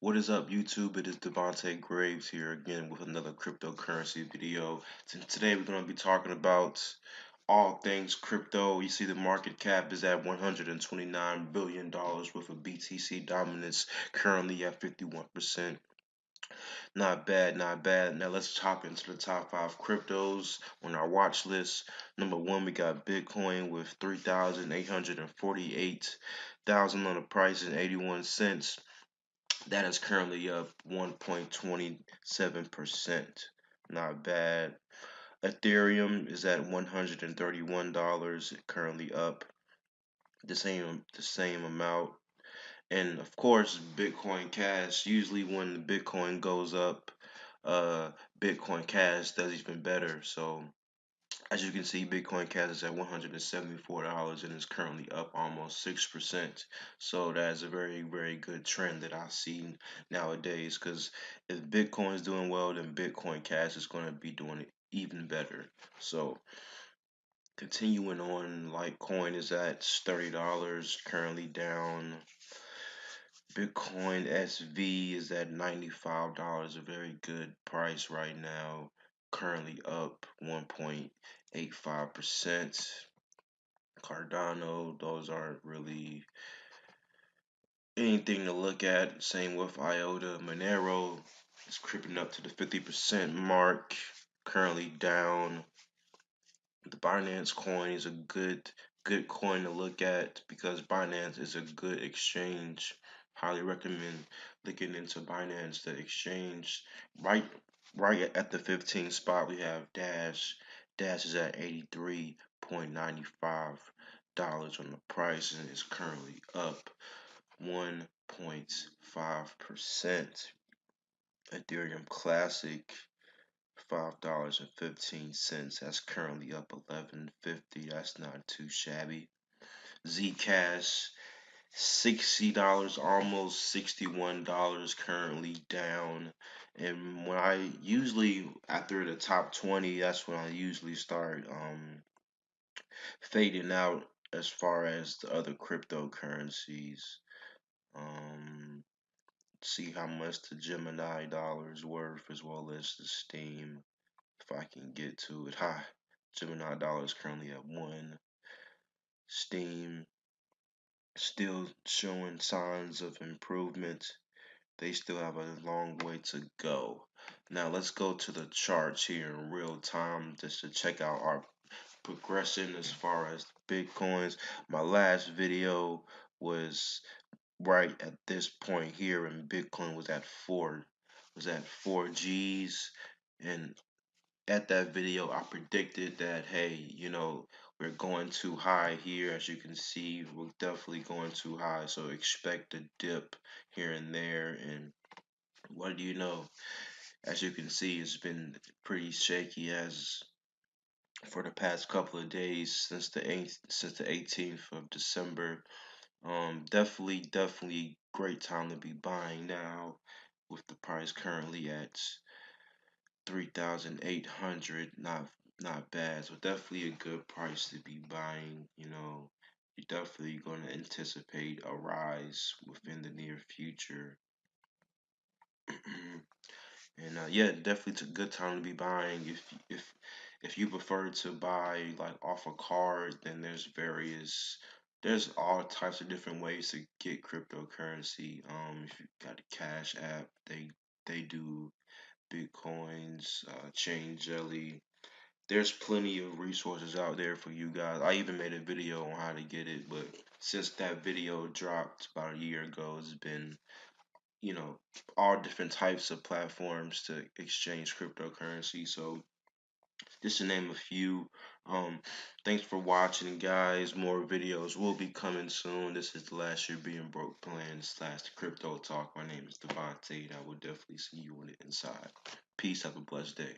What is up, YouTube? It is Devontae Graves here again with another cryptocurrency video. Today we're going to be talking about all things crypto. You see, the market cap is at $129 billion with a BTC dominance currently at 51%. Not bad, not bad. Now let's hop into the top five cryptos on our watch list. Number one, we got Bitcoin with 3,848,000 on the price and 81 cents. That is currently up 1.27%. Not bad. Ethereum is at $131, currently up the same amount. And of course, Bitcoin Cash. Usually, when the Bitcoin goes up, uh, Bitcoin Cash does even better. So as you can see, Bitcoin Cash is at $174 and is currently up almost 6%. So that's a very, very good trend that I see nowadays. Because if Bitcoin is doing well, then Bitcoin Cash is going to be doing it even better. So continuing on, Litecoin is at $30, currently down. Bitcoin SV is at $95, a very good price right now, currently up 1.85%. Cardano, those aren't really anything to look at. Same with IOTA. Monero is creeping up to the 50% mark, currently down. The Binance coin is a good coin to look at because Binance is a good exchange. Highly recommend looking into Binance, the exchange. Right at the 15th spot we have Dash. Dash is at $83.95 on the price and is currently up 1.5%. Ethereum Classic $5.15. That's currently up 11.50. That's not too shabby. Zcash $60, almost $61, currently down. And when I usually after the top 20, that's when I usually start fading out as far as the other cryptocurrencies. Um, See how much the Gemini dollar is worth as well as the Steam. If I can get to it. Hi. Gemini dollar is currently at 1. Steam still showing signs of improvement. They still have a long way to go. Now let's go to the charts here in real time just to check out our progression as far as Bitcoins. My last video was right at this point here and Bitcoin was at 4 G's, and at that video, I predicted that, hey, we're going too high here. As you can see, we're definitely going too high. So expect a dip here and there. And what do you know? As you can see, it's been pretty shaky as for the past couple of days since the 18th of December. Definitely great time to be buying now with the price currently at 3,800. Not bad. So definitely a good price to be buying. You're definitely going to anticipate a rise within the near future. And yeah, definitely it's a good time to be buying. If you prefer to buy like off a card, then there's all types of different ways to get cryptocurrency. If you got a Cash App, they do Bitcoins, Chain Jelly. There's plenty of resources out there for you guys. I even made a video on how to get it, but since that video dropped about a year ago, it's been, you know, all different types of platforms to exchange cryptocurrency. So just to name a few. Um, Thanks for watching, guys. More videos will be coming soon. This is the Last Year Being Broke Plan slash the Crypto Talk. My name is Devontae, and I will definitely see you on the inside. Peace. Have a blessed day.